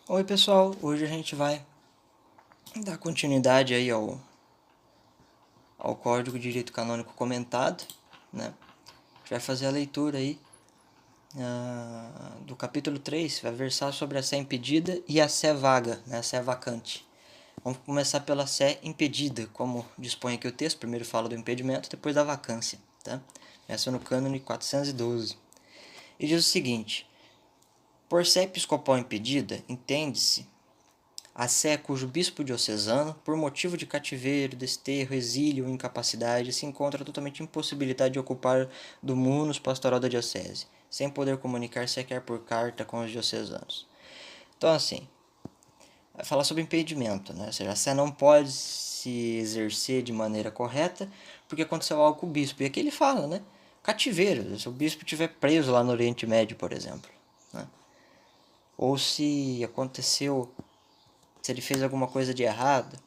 Oi pessoal, hoje a gente vai dar continuidade aí ao Código de Direito Canônico comentado, né? A gente vai fazer a leitura aí do capítulo 3, vai versar sobre a sé impedida e a sé vaga, né? A sé vacante. Vamos começar pela sé impedida, como dispõe aqui o texto. Primeiro fala do impedimento, depois da vacância, tá? Essa é no cânone 412. E diz o seguinte: por sé episcopal impedida, entende-se a sé cujo bispo diocesano, por motivo de cativeiro, desterro, exílio ou incapacidade, se encontra totalmente impossibilitado de ocupar do munus pastoral da diocese, sem poder comunicar sequer por carta com os diocesanos. Então, assim, vai falar sobre impedimento, né? Ou seja, a sé não pode se exercer de maneira correta porque aconteceu algo com o bispo. E aqui ele fala, né? Cativeiro, se o bispo estiver preso lá no Oriente Médio, por exemplo, né? Ou se aconteceu, se ele fez alguma coisa de errado,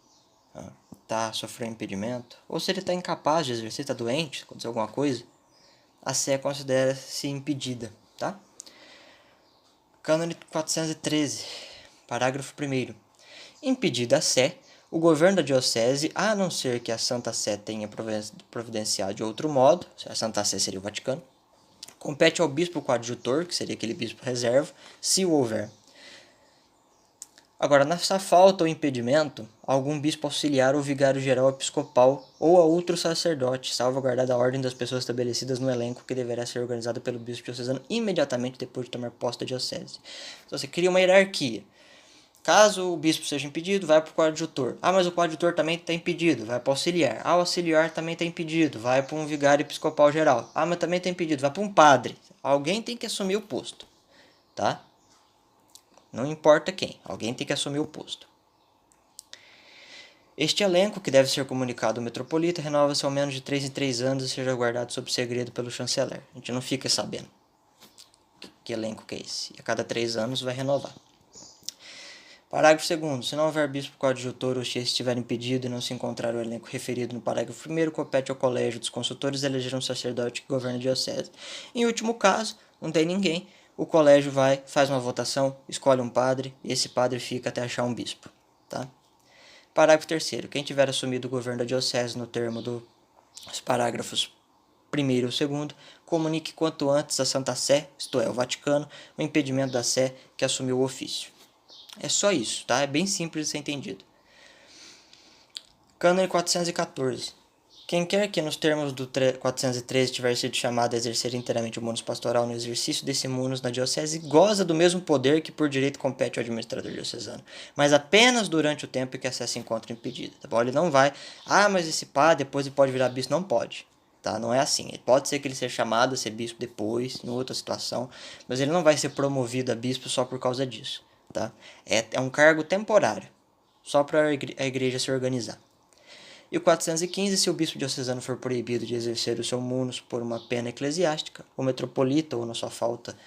tá sofrendo impedimento, ou se ele está incapaz de exercer, está doente, aconteceu alguma coisa, a sé considera-se impedida, tá? Cânone 413, parágrafo 1º. Impedida a sé, o governo da diocese, a não ser que a Santa Sé tenha providenciado de outro modo, a Santa Sé seria o Vaticano, compete ao bispo coadjutor, que seria aquele bispo reserva, se o houver. Agora, nessa falta ou impedimento, algum bispo auxiliar ou vigário-geral episcopal ou a outro sacerdote, salvaguardada a ordem das pessoas estabelecidas no elenco que deverá ser organizado pelo bispo diocesano imediatamente depois de tomar posse da diocese. Então, você cria uma hierarquia. Caso o bispo seja impedido, vai para o coadjutor. Ah, mas o coadjutor também está impedido, vai para o auxiliar. Ah, o auxiliar também está impedido, vai para um vigário episcopal geral. Ah, mas também está impedido, vai para um padre. Alguém tem que assumir o posto, tá? Não importa quem, alguém tem que assumir o posto. Este elenco, que deve ser comunicado ao metropolita, renova-se ao menos de 3 em 3 anos e seja guardado sob segredo pelo chanceler. A gente não fica sabendo que elenco que é esse. E a cada 3 anos vai renovar. Parágrafo 2º. Se não houver bispo coadjutor ou se estiver impedido e não se encontrar o elenco referido no parágrafo 1º, compete ao colégio dos consultores eleger um sacerdote que governe a diocese. Em último caso, não tem ninguém, o colégio faz uma votação, escolhe um padre e esse padre fica até achar um bispo, tá? Parágrafo 3º. Quem tiver assumido o governo da diocese no termo dos parágrafos 1º ou 2º, comunique quanto antes a Santa Sé, isto é, o Vaticano, o impedimento da Sé que assumiu o ofício. É só isso, tá? É bem simples de ser entendido. Cânone 414. Quem quer que, nos termos do 413, tiver sido chamado a exercer inteiramente o munus pastoral no exercício desse munus na diocese, goza do mesmo poder que por direito compete ao administrador diocesano, mas apenas durante o tempo em que a sé se encontra impedida, tá bom? Ele não vai, mas esse padre depois ele pode virar bispo, não pode, tá? Não é assim. Pode ser que ele seja chamado a ser bispo depois, em outra situação, mas ele não vai ser promovido a bispo só por causa disso, tá? É um cargo temporário, só para a igreja se organizar. E o 415, se o bispo diocesano for proibido de exercer o seu munus por uma pena eclesiástica, o metropolita, ou na sua falta,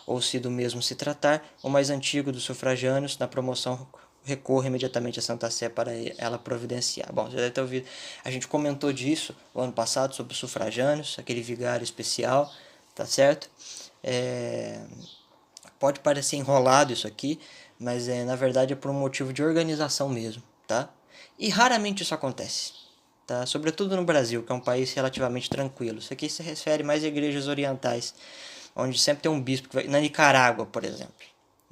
ou se do mesmo se tratar, o mais antigo dos sufragâneos, na promoção recorre imediatamente a Santa Sé para ela providenciar. Bom, você deve ter ouvido, a gente comentou disso o ano passado, sobre os sufragâneos, aquele vigário especial, tá certo? Pode parecer enrolado isso aqui, mas na verdade é por um motivo de organização mesmo, tá? E raramente isso acontece, tá? Sobretudo no Brasil, que é um país relativamente tranquilo. Isso aqui se refere mais a igrejas orientais, onde sempre tem um bispo que vai... Na Nicarágua, por exemplo,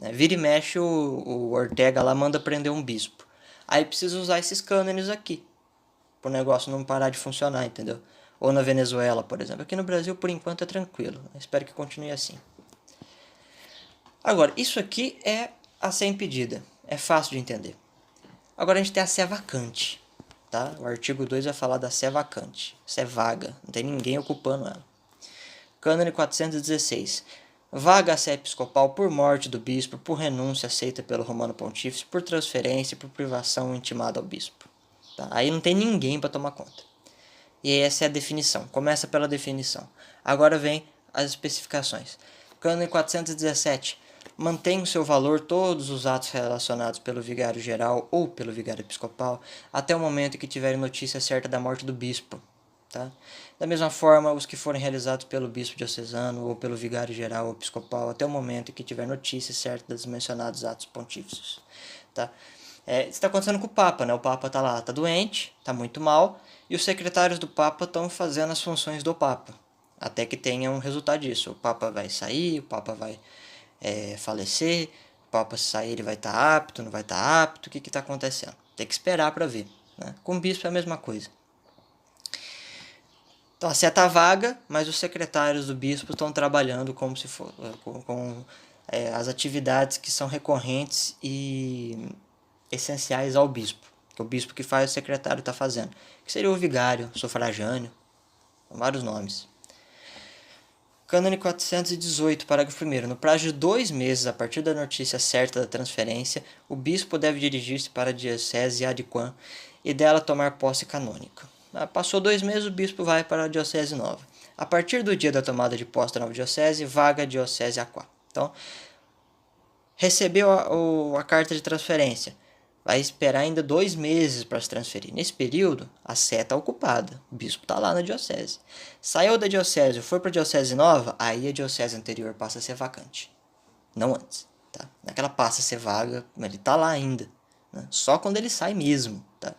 né? Vira e mexe o Ortega lá manda prender um bispo. Aí precisa usar esses cânones aqui, para o negócio não parar de funcionar, entendeu? Ou na Venezuela, por exemplo. Aqui no Brasil, por enquanto, é tranquilo. Espero que continue assim. Agora, isso aqui é a sé impedida. É fácil de entender. Agora a gente tem a sé vacante, tá? O artigo 2 vai falar da sé vacante. Sé vaga, não tem ninguém ocupando ela. Cânone 416. Vaga a sé episcopal por morte do bispo, por renúncia aceita pelo Romano Pontífice, por transferência, por privação intimada ao bispo. Tá? Aí não tem ninguém para tomar conta. E essa é a definição. Começa pela definição. Agora vem as especificações. Cânone 417. Mantém o seu valor todos os atos relacionados pelo vigário geral ou pelo vigário episcopal até o momento em que tiverem notícia certa da morte do bispo. Tá? Da mesma forma, os que forem realizados pelo bispo diocesano ou pelo vigário geral ou episcopal até o momento em que tiver notícia certa dos mencionados atos pontífices. Tá? Isso está acontecendo com o Papa, né? O Papa está lá, está doente, está muito mal, e os secretários do Papa estão fazendo as funções do Papa, até que tenha um resultado disso. O Papa vai sair, o Papa vai falecer, o Papa se sair ele vai estar apto, não vai estar apto, o que está acontecendo? Tem que esperar para ver. Né? Com o bispo é a mesma coisa. Então a sé está vaga, mas os secretários do bispo estão trabalhando como se for, com as atividades que são recorrentes e essenciais ao bispo. Que o bispo que faz, o secretário está fazendo. Que seria o vigário, sufragâneo, vários nomes. Cânone 418, parágrafo 1º. No prazo de 2 meses, a partir da notícia certa da transferência, o bispo deve dirigir-se para a diocese Adiquã e dela tomar posse canônica. Passou 2 meses, o bispo vai para a diocese nova. A partir do dia da tomada de posse da nova diocese, vaga a diocese Aquá. Então, recebeu a carta de transferência. Vai esperar ainda 2 meses para se transferir. Nesse período, a sé está ocupada. O bispo está lá na diocese. Saiu da diocese, foi para a diocese nova, aí a diocese anterior passa a ser vacante. Não antes. Tá? Naquela passa a ser vaga, mas ele está lá ainda. Né? Só quando ele sai mesmo. Tá?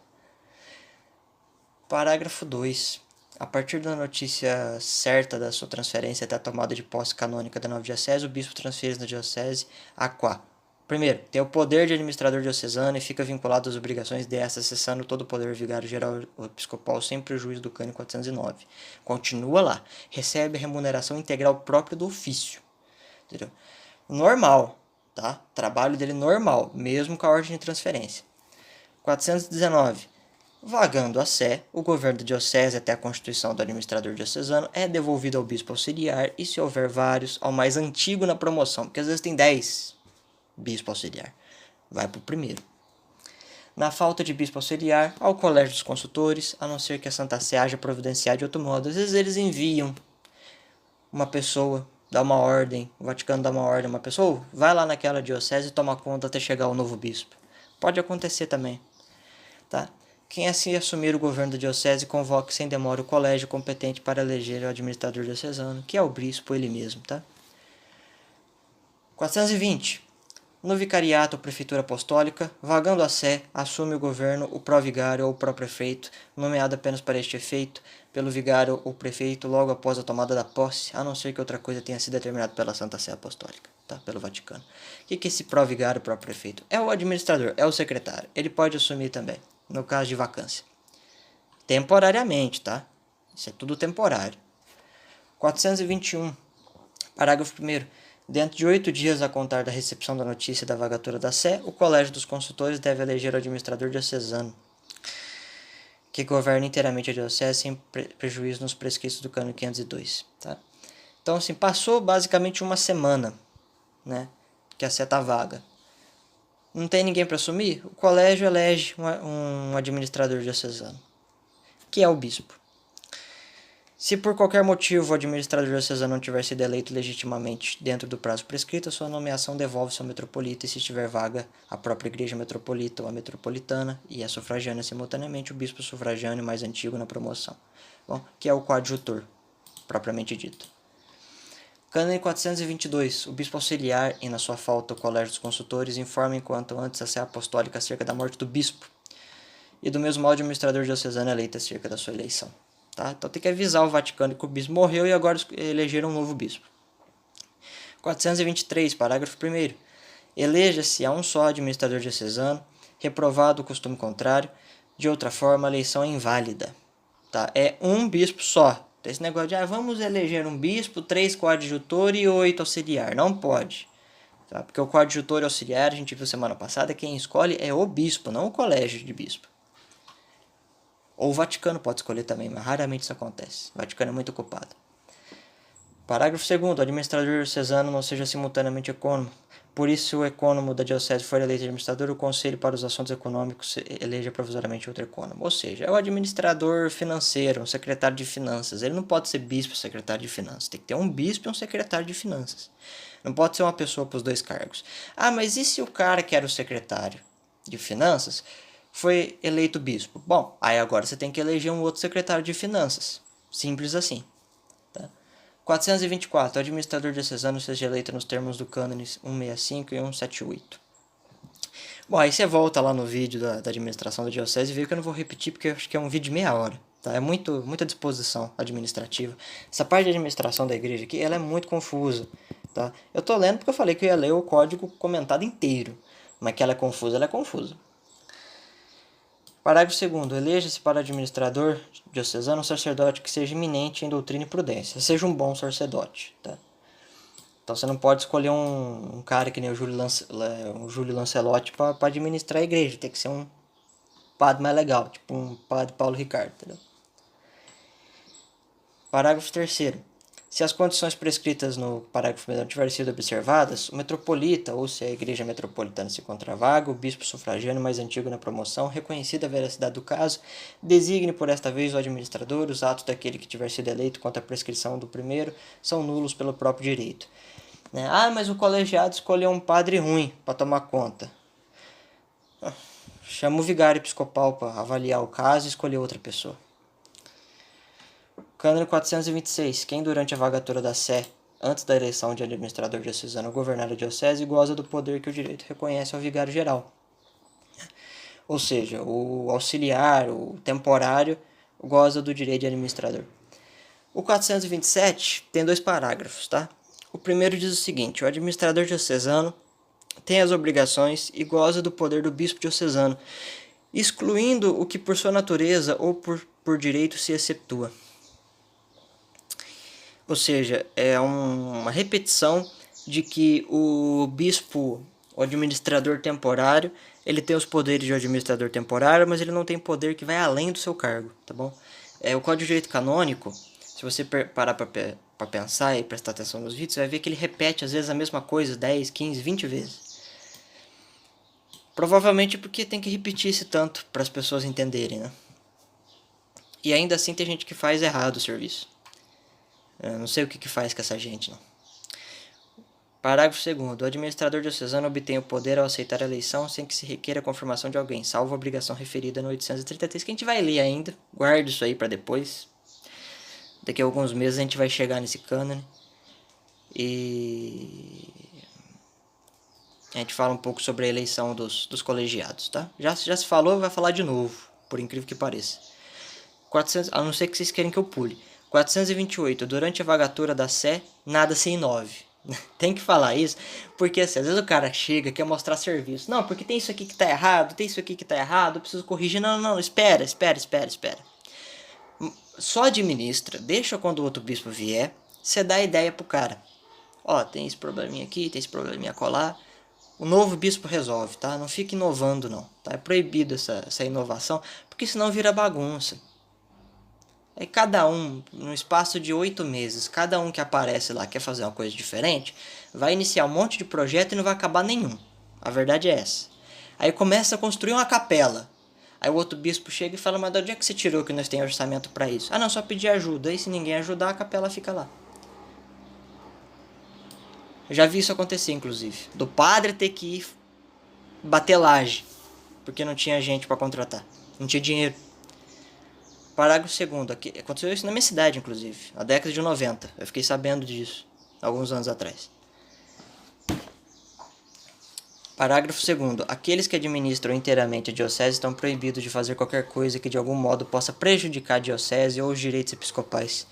Parágrafo 2. A partir da notícia certa da sua transferência até a tomada de posse canônica da nova diocese, o bispo transfere na diocese Aquá. Primeiro, tem o poder de administrador diocesano e fica vinculado às obrigações desta, cessando todo o poder vigário geral ou episcopal sem prejuízo do cânone 409. Continua lá. Recebe a remuneração integral própria do ofício. Entendeu? Normal, tá? Trabalho dele normal, mesmo com a ordem de transferência. 419. Vagando a sé, o governo da diocese até a constituição do administrador diocesano é devolvido ao bispo auxiliar e, se houver vários, ao mais antigo na promoção, porque às vezes tem 10 bispo auxiliar. Vai para o primeiro. Na falta de bispo auxiliar, ao colégio dos consultores, a não ser que a Santa Sé haja providenciado de outro modo. Às vezes eles enviam uma pessoa, dá uma ordem, o Vaticano dá uma ordem a uma pessoa, vai lá naquela diocese e toma conta até chegar o novo bispo. Pode acontecer também. Tá? Quem assim assumir o governo da diocese, convoque sem demora o colégio competente para eleger o administrador diocesano, que é o bispo ele mesmo. Tá? 420. No vicariato ou prefeitura apostólica, vagando a sé, assume o governo o pró-vigário ou o pró-prefeito, nomeado apenas para este efeito, pelo vigário ou prefeito logo após a tomada da posse, a não ser que outra coisa tenha sido determinada pela Santa Sé Apostólica, tá? Pelo Vaticano. O que é esse pró-vigário, pró-prefeito? É o administrador, é o secretário. Ele pode assumir também, no caso de vacância. Temporariamente, tá? Isso é tudo temporário. 421, parágrafo 1º. Dentro de 8 dias a contar da recepção da notícia da vagatura da sé, o colégio dos consultores deve eleger o administrador diocesano, que governa inteiramente a diocese sem prejuízo nos prescritos do cânone 502. Tá? Então, assim, passou basicamente uma semana, né, que a sé está vaga. Não tem ninguém para assumir? O colégio elege um administrador diocesano, que é o bispo. Se por qualquer motivo o administrador diocesano não tiver sido eleito legitimamente dentro do prazo prescrito, a sua nomeação devolve-se ao metropolita, e se estiver vaga a própria igreja metropolita ou a metropolitana e a sufragânea simultaneamente, o bispo sufragâneo mais antigo na promoção, bom, que é o coadjutor, propriamente dito. Cânone 422. O bispo auxiliar e, na sua falta, o colégio dos consultores informa enquanto antes a sé apostólica acerca da morte do bispo, e do mesmo modo o administrador diocesano é eleito acerca da sua eleição. Tá? Então tem que avisar o Vaticano que o bispo morreu e agora elegeram um novo bispo. 423, parágrafo 1º. Eleja-se a um só administrador diocesano, reprovado o costume contrário, de outra forma a eleição é inválida. Tá? É um bispo só. Esse negócio de vamos eleger um bispo, 3 coadjutor e 8 auxiliar. Não pode. Tá? Porque o coadjutor e auxiliar, a gente viu semana passada, quem escolhe é o bispo, não o colégio de bispo. Ou o Vaticano pode escolher também, mas raramente isso acontece. O Vaticano é muito ocupado. Parágrafo 2º. O administrador diocesano não seja simultaneamente ecônomo. Por isso, se o ecônomo da diocese for eleito administrador, o Conselho para os Assuntos Econômicos eleja provisoriamente outro ecônomo. Ou seja, é o administrador financeiro, um secretário de finanças. Ele não pode ser bispo, secretário de finanças. Tem que ter um bispo e um secretário de finanças. Não pode ser uma pessoa para os 2 cargos. Mas e se o cara que era o secretário de finanças foi eleito bispo? Bom, aí agora você tem que eleger um outro secretário de finanças. Simples assim. Tá? 424. O administrador diocesano seja eleito nos termos do cânone 165 e 178. Bom, aí você volta lá no vídeo da administração da diocese e vê que eu não vou repetir porque eu acho que é um vídeo de meia hora. Tá? É muita disposição administrativa. Essa parte de administração da igreja aqui, ela é muito confusa. Tá? Eu tô lendo porque eu falei que eu ia ler o código comentado inteiro. Mas que ela é confusa. Parágrafo 2º. Eleja-se para administrador diocesano um sacerdote que seja eminente em doutrina e prudência. Seja um bom sacerdote. Tá? Então você não pode escolher um cara que nem o Júlio Lancelotti para administrar a igreja. Tem que ser um padre mais legal, tipo um padre Paulo Ricardo. Entendeu? Parágrafo 3º. Se as condições prescritas no parágrafo 1º tiverem sido observadas, o metropolita, ou se a igreja metropolitana se encontra vaga, o bispo sufragâneo mais antigo na promoção, reconhecida a veracidade do caso, designe por esta vez o administrador. Os atos daquele que tiver sido eleito contra a prescrição do primeiro são nulos pelo próprio direito. Ah, mas o colegiado escolheu um padre ruim para tomar conta. Chama o vigário episcopal para avaliar o caso e escolher outra pessoa. Cânone 426. Quem durante a vagatura da sé, antes da eleição de administrador diocesano governar a diocese, goza do poder que o direito reconhece ao vigário geral. Ou seja, o auxiliar, o temporário, goza do direito de administrador. O 427 tem 2 parágrafos, tá? O primeiro diz o seguinte: o administrador diocesano tem as obrigações e goza do poder do bispo diocesano, excluindo o que por sua natureza ou por direito se exceptua. Ou seja, é uma repetição de que o bispo, o administrador temporário, ele tem os poderes de administrador temporário, mas ele não tem poder que vai além do seu cargo, tá bom? O Código de Direito Canônico, se você parar para pensar e prestar atenção nos vídeos, você vai ver que ele repete às vezes a mesma coisa 10, 15, 20 vezes. Provavelmente porque tem que repetir esse tanto para as pessoas entenderem, né? E ainda assim tem gente que faz errado o serviço. Eu não sei o que faz com essa gente, não. Parágrafo 2º. O administrador diocesano obtém o poder ao aceitar a eleição sem que se requeira a confirmação de alguém, salvo a obrigação referida no 833, que a gente vai ler ainda. Guarde isso aí para depois. Daqui a alguns meses a gente vai chegar nesse cânone. E a gente fala um pouco sobre a eleição dos colegiados, tá? Já se falou, vai falar de novo, por incrível que pareça. 400, a não ser que vocês querem que eu pule. 428. Durante a vagatura da sé, nada se inove. Tem que falar isso, porque assim, às vezes o cara chega, quer mostrar serviço. Não, porque tem isso aqui que tá errado, tem isso aqui que tá errado, eu preciso corrigir. Não, espera. Só administra, deixa quando o outro bispo vier, você dá a ideia pro cara. Ó, tem esse probleminha aqui, tem esse probleminha colar. O novo bispo resolve, tá? Não fica inovando, não. Tá? É proibido essa inovação, porque senão vira bagunça. Aí cada um, no espaço de 8 meses, cada um que aparece lá quer fazer uma coisa diferente, vai iniciar um monte de projeto e não vai acabar nenhum. A verdade é essa. Aí começa a construir uma capela. Aí o outro bispo chega e fala: mas de onde é que você tirou que nós temos orçamento para isso? Ah não, só pedir ajuda. Aí se ninguém ajudar, a capela fica lá. Eu já vi isso acontecer, inclusive. Do padre ter que ir bater laje, porque não tinha gente para contratar. Não tinha dinheiro. Parágrafo 2º. Aconteceu isso na minha cidade, inclusive. Na década de 90. Eu fiquei sabendo disso alguns anos atrás. Parágrafo 2º. Aqueles que administram inteiramente a diocese estão proibidos de fazer qualquer coisa que de algum modo possa prejudicar a diocese ou os direitos episcopais.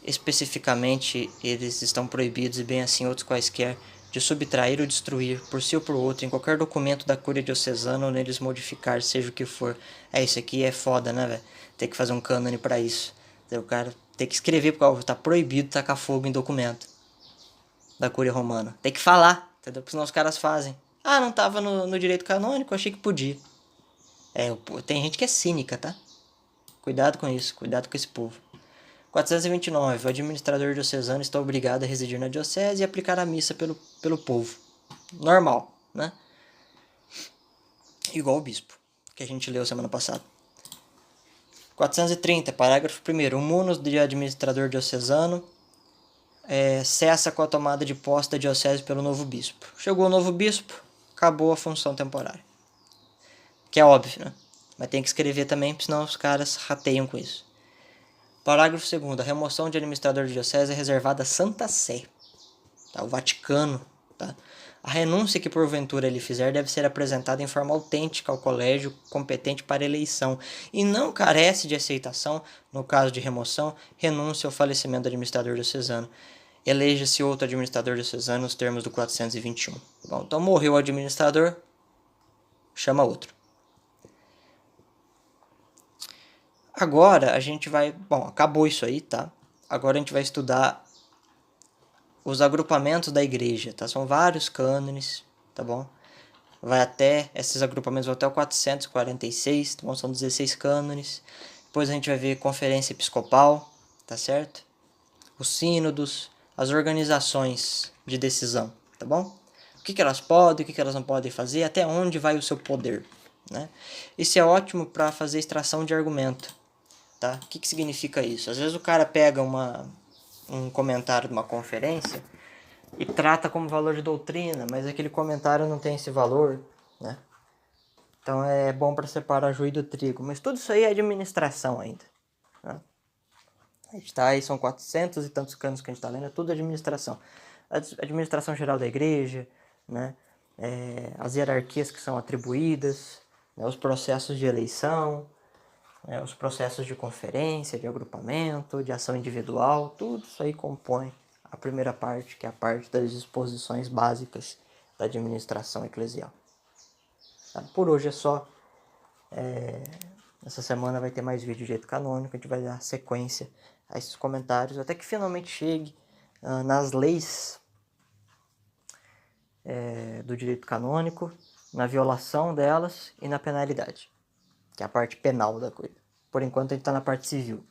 Especificamente, eles estão proibidos, e bem assim outros quaisquer, de subtrair ou destruir, por si ou por outro, em qualquer documento da Cúria Diocesana ou neles modificar, seja o que for. Isso aqui é foda, né, velho? Tem que fazer um cânone pra isso. O cara tem que escrever, porque tá proibido tacar fogo em documento da Cúria Romana. Tem que falar, entendeu? Porque senão os caras fazem. Ah, não tava no direito canônico, achei que podia. Tem gente que é cínica, tá? Cuidado com isso, cuidado com esse povo. 429. O administrador diocesano está obrigado a residir na diocese e aplicar a missa pelo povo. Normal, né? Igual o bispo, que a gente leu semana passada. 430. Parágrafo 1º. O munus de administrador diocesano cessa com a tomada de posse da diocese pelo novo bispo. Chegou o novo bispo, acabou a função temporária. Que é óbvio, né? Mas tem que escrever também, senão os caras rateiam com isso. Parágrafo 2º. A remoção de administrador de diocese é reservada à Santa Sé, tá? O Vaticano. Tá? A renúncia que porventura ele fizer deve ser apresentada em forma autêntica ao colégio competente para eleição e não carece de aceitação no caso de remoção, renúncia ou falecimento do administrador diocesano. Eleja-se outro administrador diocesano nos termos do 421. Bom, então morreu o administrador, chama outro. Agora a gente vai... Bom, acabou isso aí, tá? Agora a gente vai estudar os agrupamentos da igreja, tá? São vários cânones, tá bom? Esses agrupamentos vão até o 446, tá bom? São 16 cânones. Depois a gente vai ver conferência episcopal, tá certo? Os sínodos, as organizações de decisão, tá bom? O que elas podem, o que elas não podem fazer, até onde vai o seu poder, né? Isso é ótimo para fazer extração de argumento, tá? O que significa isso? Às vezes o cara pega um comentário de uma conferência e trata como valor de doutrina, mas aquele comentário não tem esse valor, né? Então é bom para separar joio do trigo, mas tudo isso aí é administração ainda, né? A gente tá aí, são 400 e tantos canos que a gente está lendo, é tudo administração. Administração geral da igreja, né? As hierarquias que são atribuídas, né? Os processos de eleição, né? Os processos de conferência, de agrupamento, de ação individual, tudo isso aí compõe a primeira parte, que é a parte das disposições básicas da administração eclesial. Tá? Por hoje é só. Essa semana vai ter mais vídeo de direito canônico, a gente vai dar sequência a esses comentários, até que finalmente chegue nas leis do direito canônico, na violação delas e na penalidade, que é a parte penal da coisa. Por enquanto a gente está na parte civil.